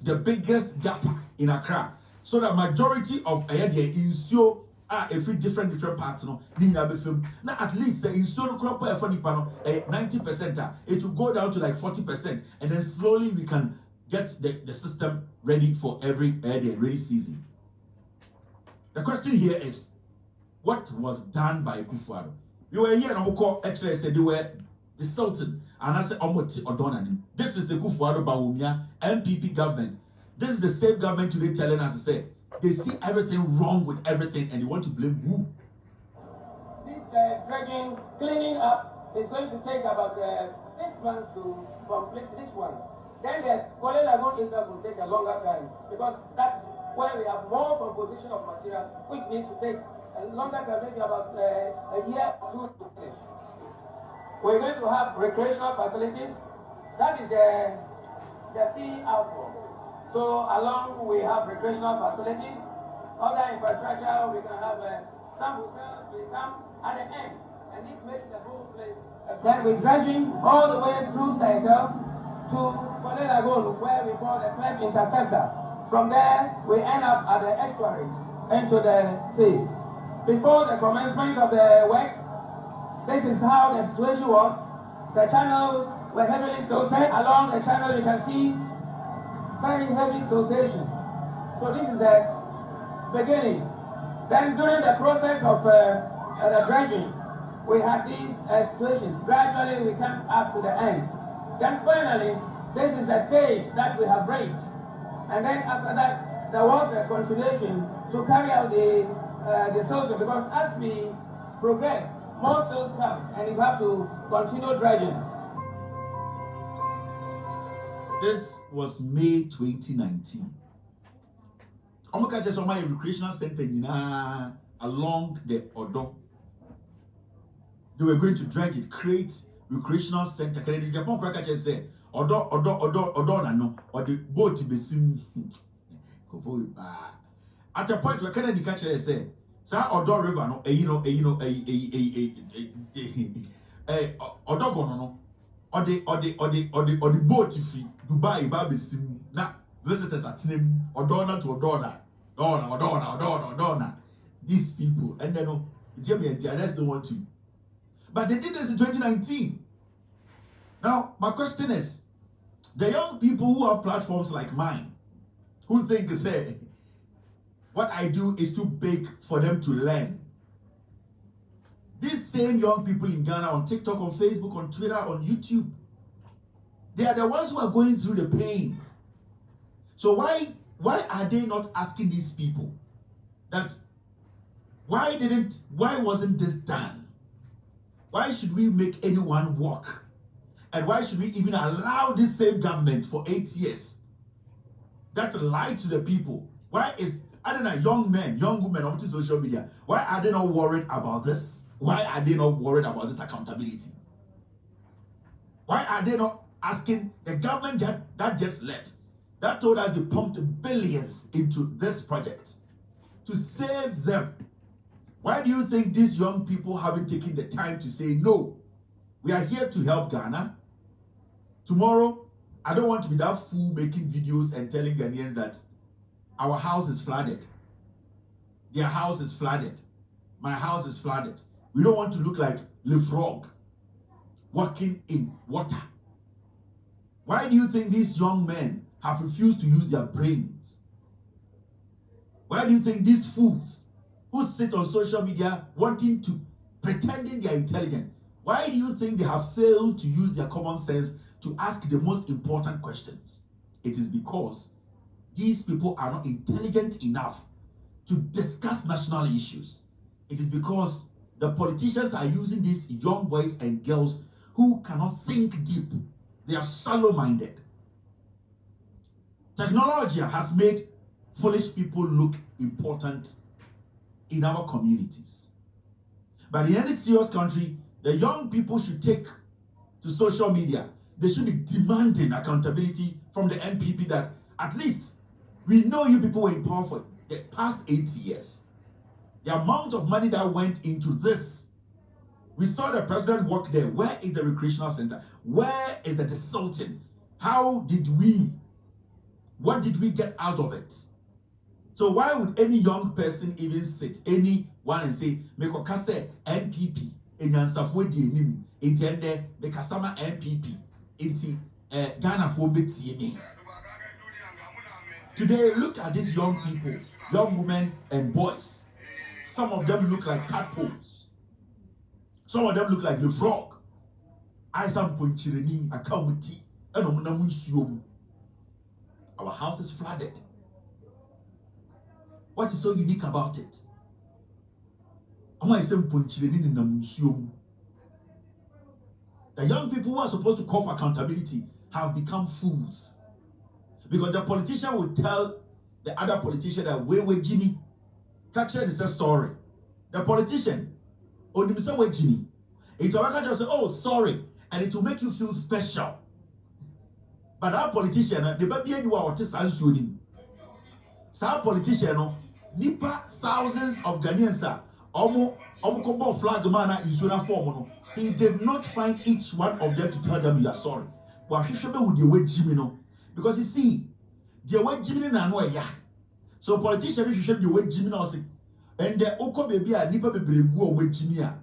the biggest gutter in Accra. So the majority of insio are every different parts no film. Now at least the insio crop 90%, it will go down to like 40%, and then slowly we can get the system ready for every rainy season. The question here is, what was done by Kwadwo? You were here and we call actually said they were the Sultan, and I said Omoti Odonani. This is the Kwadwo Bawumia MPP government. This is the same government today telling us to say they see everything wrong with everything and they want to blame who? This dredging, cleaning up is going to take about 6 months to complete this one. Then the Kwadwo Lagoon itself will take a longer time because that's where we have more composition of material, which needs to take a longer time, maybe about a year or two to finish. We're going to have recreational facilities. That is the sea outflow. So along we have recreational facilities, other infrastructure, we can have some hotels, we come at the end, and this makes the whole place. Then we're dredging all the way through Cycle to Kwadwo Lagoon, where we call the climb interceptor. From there, we end up at the estuary into the sea. Before the commencement of the work, this is how the situation was. The channels were heavily silted. Along the channel, you can see very heavy siltation. So this is the beginning. Then during the process of the dredging, we had these situations. Gradually, we come up to the end. Then finally, this is the stage that we have reached. And then after that, there was a continuation to carry out the silting, because as we progress, more silt come, and you have to continue dredging. This was May 2019. Omoka just on my recreational center along the Odo. They were going to dredge it, create recreational center. Can the Japan cracker just say Odo no or the boat be sim. At a point where Kennedy catcher say, "Sa Odo River no, Odo gono no, or the boat fee Dubai baby sim na visitors at name Odona to Odona. These people, and then Jimmy and Jairus don't want to, but they did this in 2019. Now my question is, the young people who have platforms like mine, who think say what I do is too big for them to learn. These same young people in Ghana, on TikTok, on Facebook, on Twitter, on YouTube, they are the ones who are going through the pain. So why are they not asking these people that why wasn't this done? Why should we make anyone walk? And why should we even allow this same government for 8 years that lied to the people? Why is, I don't know, young men, young women on social media, why are they not worried about this? Why are they not worried about this accountability? Why are they not asking the government that just left, that told us they pumped billions into this project to save them? Why do you think these young people haven't taken the time to say, no, we are here to help Ghana? Tomorrow, I don't want to be that fool making videos and telling Ghanaians that our house is flooded. Their house is flooded. My house is flooded. We don't want to look like Le Frog walking in water. Why do you think these young men have refused to use their brains? Why do you think these fools who sit on social media pretending they are intelligent, why do you think they have failed to use their common sense to ask the most important questions? It is because these people are not intelligent enough to discuss national issues. It is because the politicians are using these young boys and girls who cannot think deep. They are shallow-minded. Technology has made foolish people look important in our communities. But in any serious country, the young people should take to social media. They should be demanding accountability from the MPP that at least we know you people were in power for the past 8 years. The amount of money that went into this. We saw the president work there. Where is the recreational center? Where is the Sultan? How did we What did we get out of it? So why would any young person even sit anyone and say, "Meko kase NPP enyansafo di enim intende bekasama NPP inti Ghana for me." Today, look at these young people, young women and boys. Some of them look like tadpoles. Some of them look like the frog. I some punchireni akamuti enomunamunsuom. Our house is flooded. What is so unique about it? The young people who are supposed to call for accountability have become fools. Because the politician will tell the other politician that we Jimmy. Catcher is a story. The politician, Onimisa Jimmy. It will just say, "Oh, sorry," and it will make you feel special. But that politician, the baby anyone what is answering. Some politician, nipa thousands of Ghanaians are almost flag man in Suna form. He did not find each one of them to tell them you are sorry. But he should be with the way Jimmy no. Because you see, the way Jimmy na no ya. So politicians should be the way Jimmy no say. And the oko baby a nipa bebregu o way Jimmy a.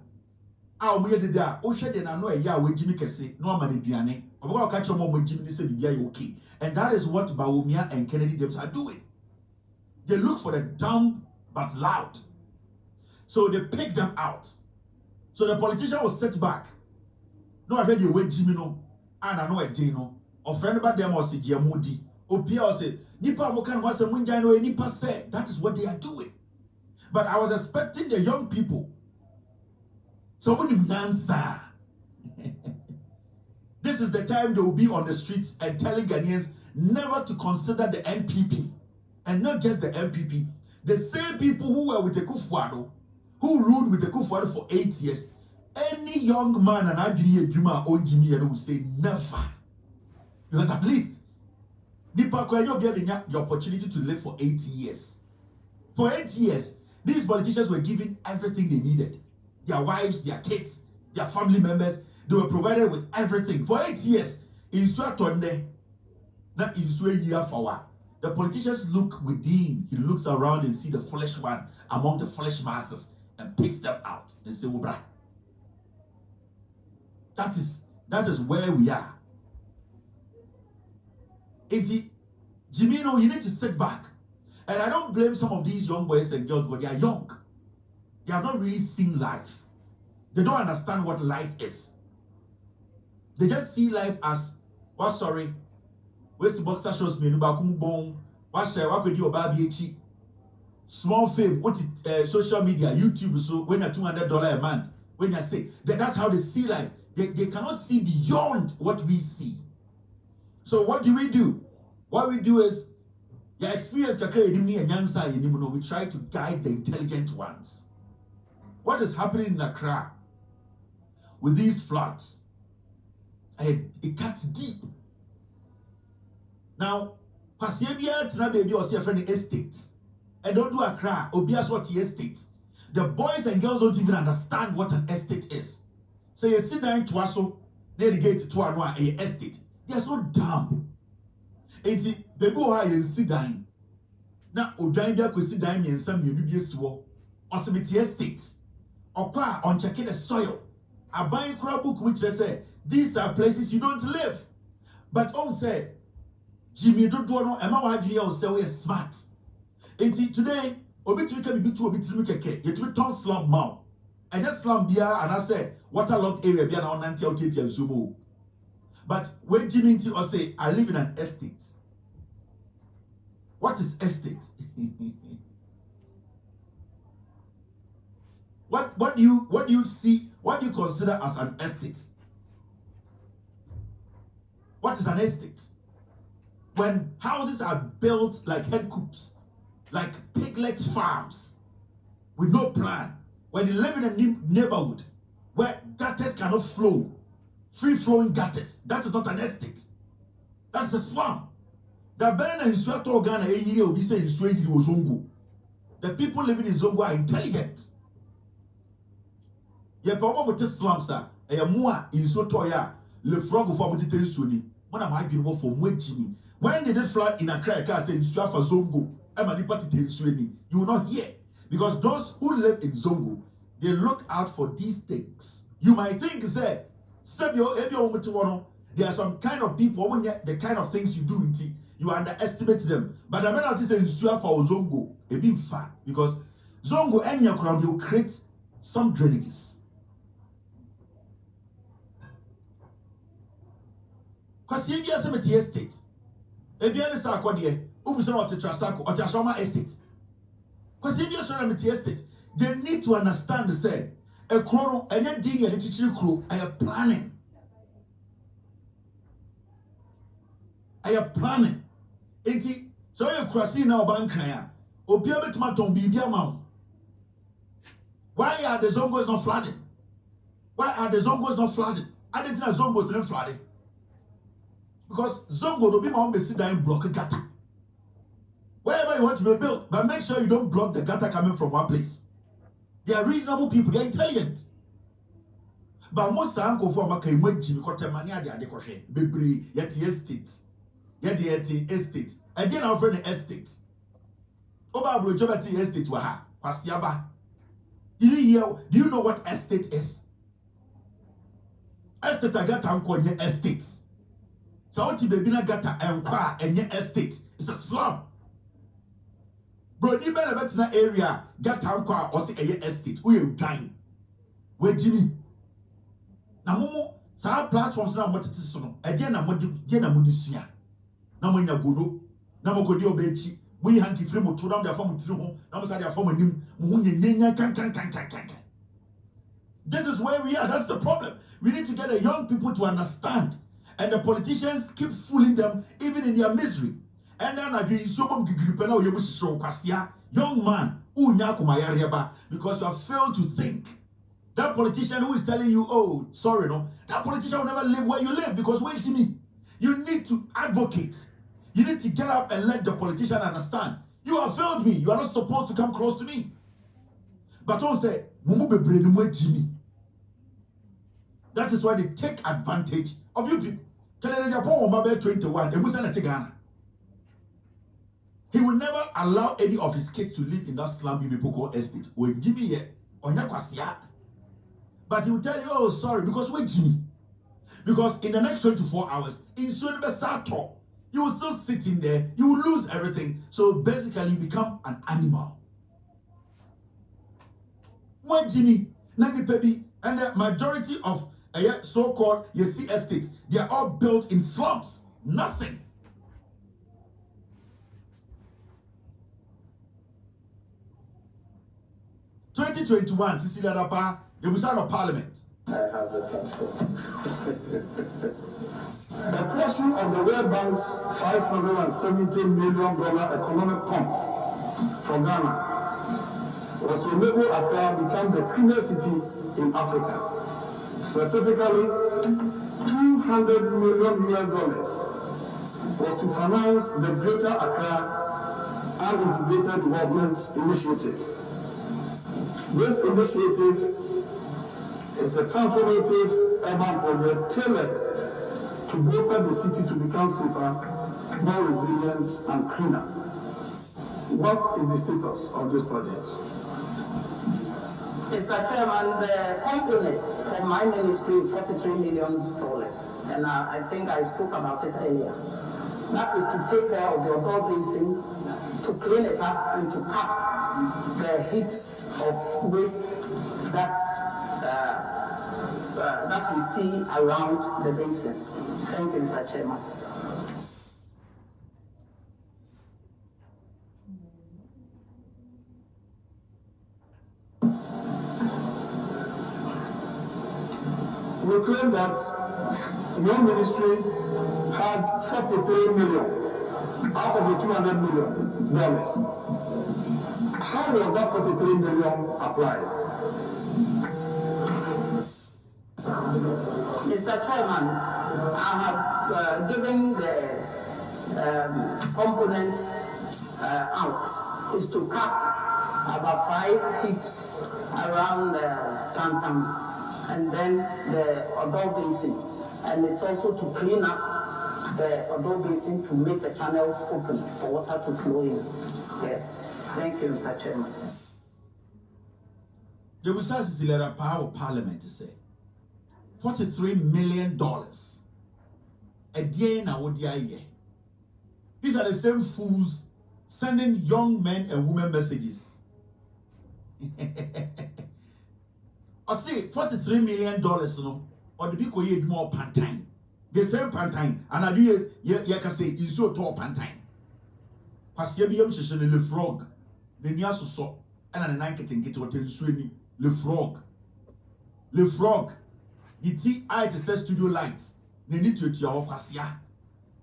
Ah omo ye de da o hwe de na no ya way Jimmy kese no amane duane. Obo ka catch omo Jimmy say bibia you okay. And that is what Bawumia and Kennedy James are doing. They look for the dumb but loud. So they pick them out. So the politician was set back. No, I heard the way Jimmy no, and I know a dino. Or friend about them was a Giamudi. Or Pierre say, Nipa Mokan was a Munjano, and Nipa said, that is what they are doing. But I was expecting the young people. Somebody answer. This is the time they will be on the streets and telling Ghanaians never to consider the NPP. And not just the NPP. The same people who were with the Kwadwo, who ruled with the Kwadwo for 8 years. Any young man and Adrian Juma or Jimmy will say never. Because at least Nipa Kwanyo getting the opportunity to live for 8 years. For 8 years, these politicians were given everything they needed. Their wives, their kids, their family members, they were provided with everything. For 8 years, in Swatonde, not in Swayira Fawa. The politicians look within. He looks around and see the foolish one among the foolish masses and picks them out and say, "Obra." That is where we are. Jimino, you need to sit back. And I don't blame some of these young boys and girls, but they are young. They have not really seen life. They don't understand what life is. They just see life as, well, sorry, where's the boxer shows me? Small fame, what social media, YouTube, so when you're $200 a month, when you say that's how they see life. They cannot see beyond what we see. So what do? What we do is your experience we try to guide the intelligent ones. What is happening in Accra with these floods? It cuts deep. Now, Pasiebia Tina baby or see a friend estate. And don't do Accra, Obias what estate. The boys and girls don't even understand what an estate is. So you sit down to Aso, they get to Anwa a estate. They are so dumb. And they go high and sit down. Now, Odanga could sit down and some UBS war. Or some estate. Or on checking the soil. I buy a crop book which they say, these are places you don't live. But on say, Jimmy don't know, Emma Wadria will say we are smart. And today, Obitri can be to Obitri Keke, yet we turn slum mouth. And that slum beer, and I say, waterlogged area be on Nantel Titi and Zumo. But when Jimmy or say, I live in an estate. What is estate? What do you see? What do you consider as an estate? What is an estate? When houses are built like head coops, like piglet farms, with no plan, when you live in a neighborhood where gutters cannot flow, free-flowing gutters, that is not an estate. That's a slum. The people living in Zongo are intelligent. Ye problem with this slums are a more in Sotoya, le frog of Abutite Suni. When am I being for Mwejimi? When did it flood in Accra? I said, Suafa Zongo. You will not hear. Because those who live in Zongo, they look out for these things. You might think, say, there are some kind of people, when the kind of things you do, you underestimate them. But the penalty says, Suafa Zongo, a bit far. Because Zongo and your crowd, you create some drainages. Because if you have a estate, if you have a estate, because if you have a estate, they need to understand the say a chrono and a dini and a chichi crew. I am planning. I am planning. Enti so you crossing now bankaya. Obiabe tomato bibia mam. Why are the Zongos not flooding? Why are the Zongos not flooding? I didn't know Zongos not flooding. Because Zongo will be my own sit down block a gutter. Wherever you want to be built, but make sure you don't block the gutter coming from one place. They are reasonable people, they are intelligent. But most uncle for my Kaimaji, because Mania de Adekoshe, Bibri, Yeti estate. Yeti estate. Again, our friend estate. Oba Blojobati estate waha, Pasiaba. Do you know what estate is? Estate agata unkonye estate. So what baby na gata enkwa enye estate. It's a slum. Bro, you better bet na area gata unkwa or say eye estate. Who you dying? Where Jimmy? Na momo sa platforms na motete so no. Ede na modi sua. Na mo nya gono. Na mo kodi obechi. Mo yi hanki frame mo to down their form tiri ho. Na mo sa their form anim. Mo hu nyenya kan. This is where we are. That's the problem. We need to get the young people to understand. And the politicians keep fooling them even in their misery. And then again, young man, because you have failed to think. That politician who is telling you, oh, sorry, no, that politician will never live where you live. Because wait to me, you need to advocate. You need to get up and let the politician understand. You have failed me. You are not supposed to come close to me. But don't say, that is why they take advantage of you people. 21, he will never allow any of his kids to live in that slum people call estate. When Jimmy here, but he will tell you, oh, sorry, because wait, Jimmy. Because in the next 24 hours, in Sato, you will still sit in there, you will lose everything. So basically, you become an animal. Wait, Jimmy, Nani Baby, and the majority of so-called Yesi estate, they are all built in slums. Nothing. (2021) Cecilia Dapa, the Wizard of Parliament. I have the A portion of the World Bank's $570 million economic pump for Ghana was to enable Accra become the premier city in Africa. Specifically, $200 million was to finance the Greater Accra and Integrated Development Initiative. This initiative is a transformative urban project tailored to bolster the city to become safer, more resilient, and cleaner. What is the status of this project? Mr. Chairman, the component for my ministry is $43 million, and I think I spoke about it earlier. That is to take care of the Ogo Basin, to clean it up and to cut the heaps of waste that we see around the basin. Thank you, Mr. Chairman. We claim that your ministry had $43 million out of the $200 million. How was that $43 million applied? Mr. Chairman, I have given the components out is to cut about 5 heaps around Tantam and then the Ogo Basin, and it's also to clean up the Odo Basin to make the channels open for water to flow in. Yes. Thank you, Mr. Chairman. The research is the power of parliament to say $43 million. A day in our year. These are the same fools sending young men and women messages. I say $43 million, no, or the people you more pantine. The same pantine, and I do you can say is so tall pantine. Pasiabium Shishan le frog, the Niasu so, and a night getting get what swing le frog. Le frog, the TI to say studio lights, they need to your Pasia.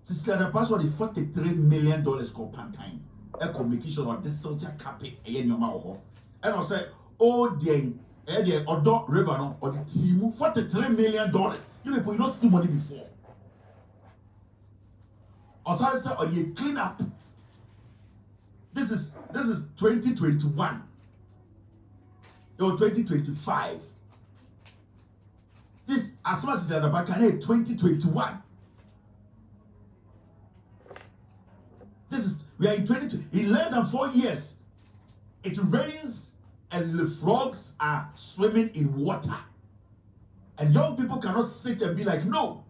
Sister, the password is $43 million called pantine. Echo making sure that this soldier cappy in your mouth. And I'll say, oh, the Odo River no, or the team, $43 million. You people, you not see money before. Also, I say, or you clean up. This is 2021 or 2025. This as much as the back 2021. This is we are in 22. In less than 4 years, it rains and the frogs are swimming in water. And young people cannot sit and be like, no,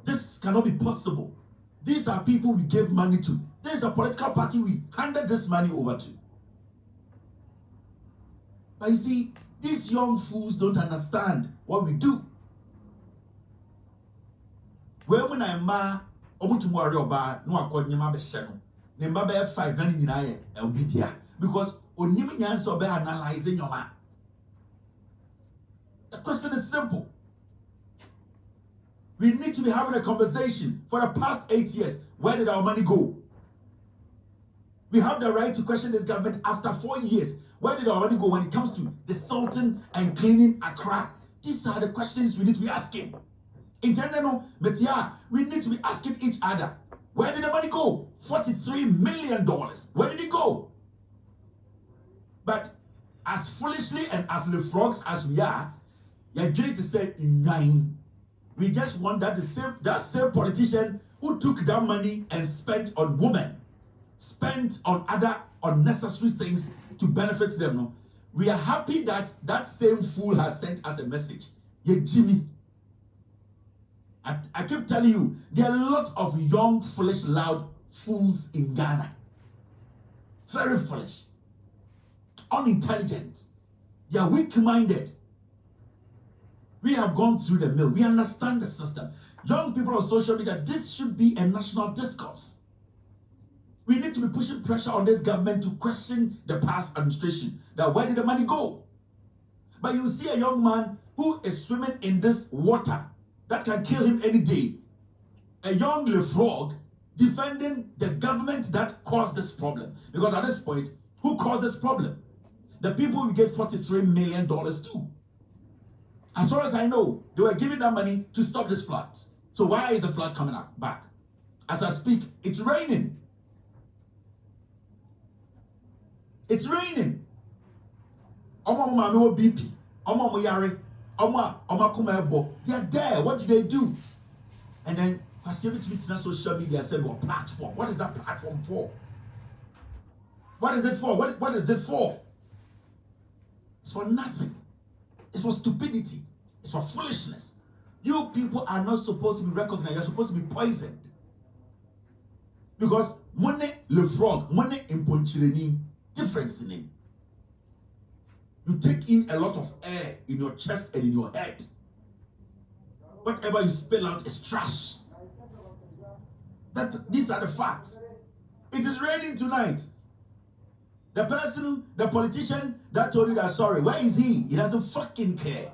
this cannot be possible. These are people we gave money to. There is a political party we handed this money over to. But you see, these young fools don't understand what we do. When I ma omutumwari oba no akodnyama be hye no. Ne mba be 5 na nyina ye obidia because onim nyanse oba analyze nyoma. The question is simple. We need to be having a conversation. For the past 8 years, where did our money go? We have the right to question this government after 4 years. Where did our money go when it comes to the salting and cleaning Accra? These are the questions we need to be asking. In general, we need to be asking each other, where did the money go? $43 million. Where did it go? But as foolishly and as the frogs as we are, you're going to say, nine. We just want that that same politician who took that money and spent on women, spent on other unnecessary things to benefit them. No? We are happy that that same fool has sent us a message. Yeah, Jimmy. I keep telling you, there are a lot of young, foolish, loud fools in Ghana. Very foolish. Unintelligent. They are weak-minded. We have gone through the mill. We understand the system. Young people on social media, this should be a national discourse. We need to be pushing pressure on this government to question the past administration. That where did the money go? But you see a young man who is swimming in this water that can kill him any day. A young frog defending the government that caused this problem. Because at this point, who caused this problem? The people we gave $43 million to. As far as I know, they were giving that money to stop this flood. So why is the flood coming back? As I speak, it's raining. It's raining. BP. They are there. What do they do? And then social media said, well, platform. What is that platform for? What is it for? What is it for? It's for nothing. It's for stupidity. It's for foolishness. You people are not supposed to be recognized. You're supposed to be poisoned. Because money, le frog, money in Ponchireni, difference in it. You take in a lot of air in your chest and in your head. Whatever you spill out is trash. These are the facts. It is raining tonight. The person, the politician that told you that sorry, where is he? He doesn't fucking care.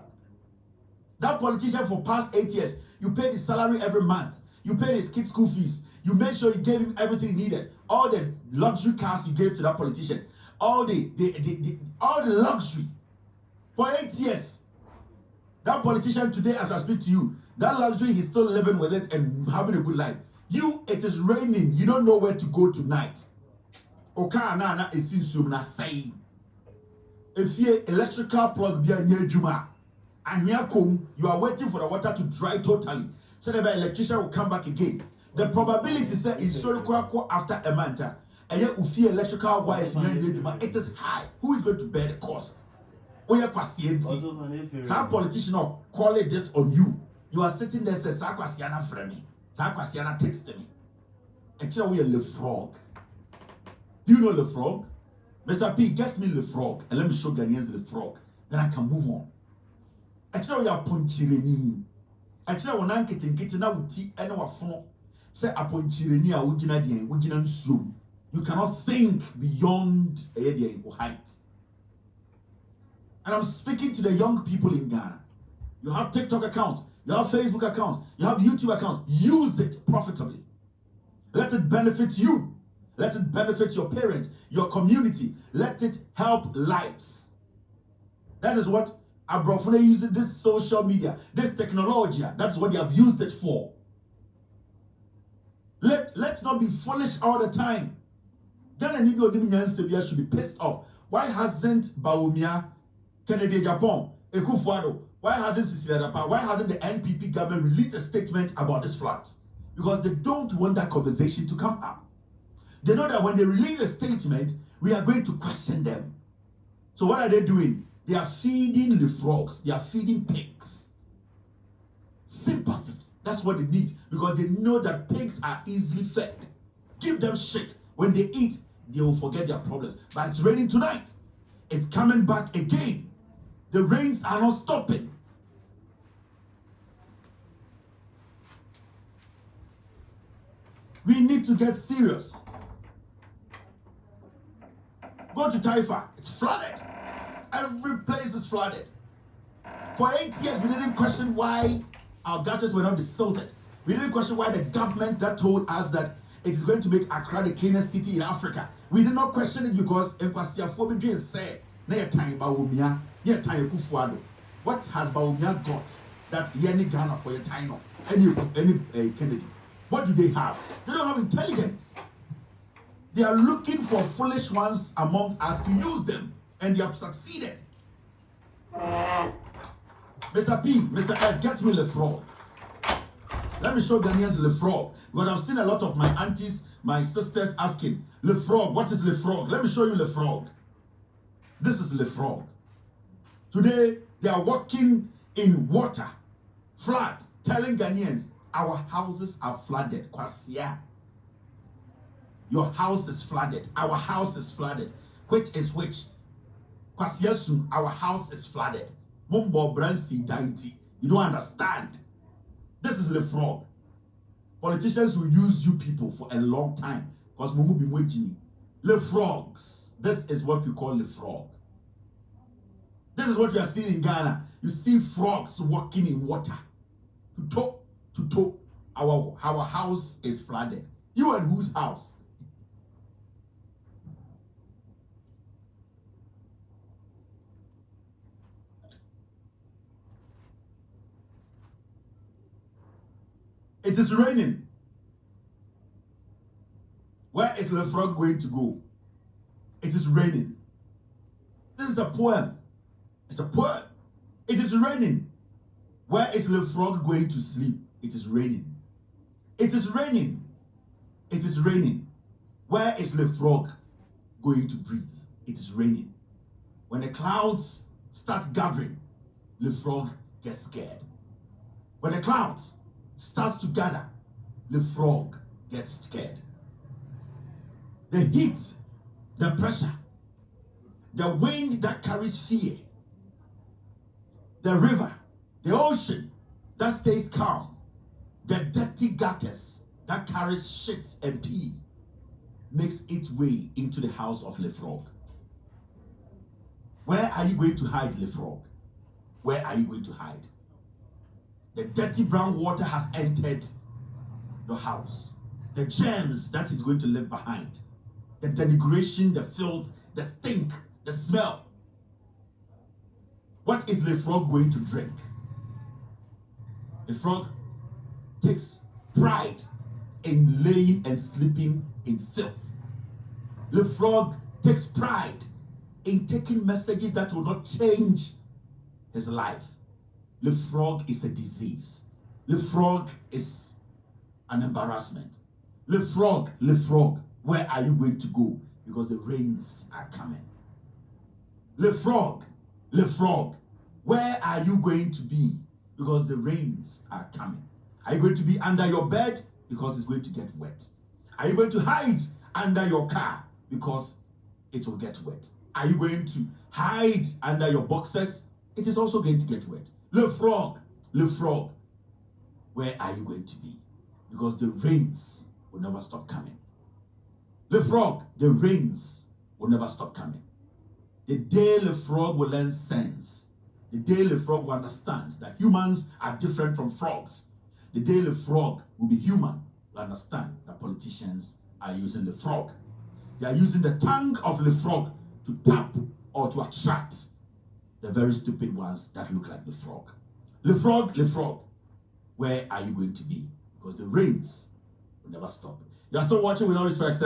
That politician for past 8 years, you paid his salary every month. You paid his kid's school fees. You made sure you gave him everything he needed. All the luxury cars you gave to that politician. All the luxury. For 8 years. That politician today, as I speak to you, that luxury, he's still living with it and having a good life. You, it is raining. You don't know where to go tonight. Okana is in Sumna say. If you electrical plug be a near Juma, and you are waiting for the water to dry totally. So the electrician will come back again. The probability say in Soroko after a month, and yet we feel electrical wires, it is high. Who is going to bear the cost? Some politician or call it this on you. You are sitting there say Sakwasiana friend me. Sakwasiana text me. Actually, we are Le Frog. Do you know Le Frog? Mr. P, get me Le Frog and let me show Ghanaians Le Frog. Then I can move on. Actually, we are Ponchireni. Actually, when I'm getting now with tea and our phone. Say upon Chireni, you cannot think beyond a height. And I'm speaking to the young people in Ghana. You have TikTok account, you have Facebook account, you have YouTube account. Use it profitably. Let it benefit you. Let it benefit your parents, your community. Let it help lives. That is what Abrofune uses this social media, this technology. That's what they have used it for. Let's not be foolish all the time. Ghana should be pissed off. Why hasn't Bawumia, Kennedy Japan, Ekufuado, why hasn't Cecilia Dapa, why hasn't the NPP government released a statement about this flood? Because they don't want that conversation to come up. They know that when they release a statement, we are going to question them. So what are they doing? They are feeding the frogs. They are feeding pigs. Sympathy. That's what they need, because they know that pigs are easily fed. Give them shit. When they eat, they will forget their problems. But it's raining tonight. It's coming back again. The rains are not stopping. We need to get serious. Go to Taifa. It's flooded. Every place is flooded. For 8 years, we didn't question why our gutters were not desalted. We didn't question why the government that told us that it is going to make Accra the cleanest city in Africa. We did not question it because Nkwasiafo said, what has Bawumia got that Yeni Ghana for your time? Any Kennedy? What do they have? They don't have intelligence. They are looking for foolish ones among us to use them, and they have succeeded. Mr. P, Mr. F, get me Le Frog. Let me show Ghanaians Le Frog. Because I've seen a lot of my aunties, my sisters asking, Le Frog, what is Le Frog? Let me show you Le Frog. This is Le Frog. Today, they are walking in water, flood, telling Ghanaians, our houses are flooded. Kwasia. Your house is flooded. Our house is flooded. Which is which? Kwasia, our house is flooded. Mumbo Bransi Dainty. You don't understand. This is Le Frog. Politicians will use you people for a long time. Because Mumu Bimwejini. Le Frogs. This is what we call Le Frog. This is what we are seeing in Ghana. You see frogs walking in water. To toe. Our house is flooded. You and whose house? It is raining. Where is Le Frog going to go? It is raining. This is a poem. It's a poem. It is raining. Where is Le Frog going to sleep? It is raining. It is raining. It is raining. Where is Le Frog going to breathe? It is raining. When the clouds start gathering, Le Frog gets scared. When the clouds start to gather, Le Frog gets scared. The heat, the pressure, the wind that carries fear, the river, the ocean that stays calm, the dirty gutters that carries shit and pee, makes its way into the house of Le Frog. Where are you going to hide, Le Frog? Where are you going to hide? The dirty brown water has entered your house. The germs that is going to leave behind. The denigration, the filth, the stink, the smell. What is Le Frog going to drink? Le Frog takes pride in laying and sleeping in filth. Le Frog takes pride in taking messages that will not change his life. Le Frog is a disease. Le frog is an embarrassment. Le frog, where are you going to go? Because the rains are coming. Le frog, where are you going to be? Because the rains are coming. Are you going to be under your bed? Because it's going to get wet. Are you going to hide under your car? Because it will get wet. Are you going to hide under your boxes? It is also going to get wet. Le frog, where are you going to be? Because the rains will never stop coming. Le frog, the rains will never stop coming. The day the frog will learn sense, the day the frog will understand that humans are different from frogs, the day the frog will be human, will understand that politicians are using the frog. They are using the tongue of the frog to tap or to attract the very stupid ones that look like the frog. Le frog, where are you going to be? Because the rains will never stop. You are still watching with all respect.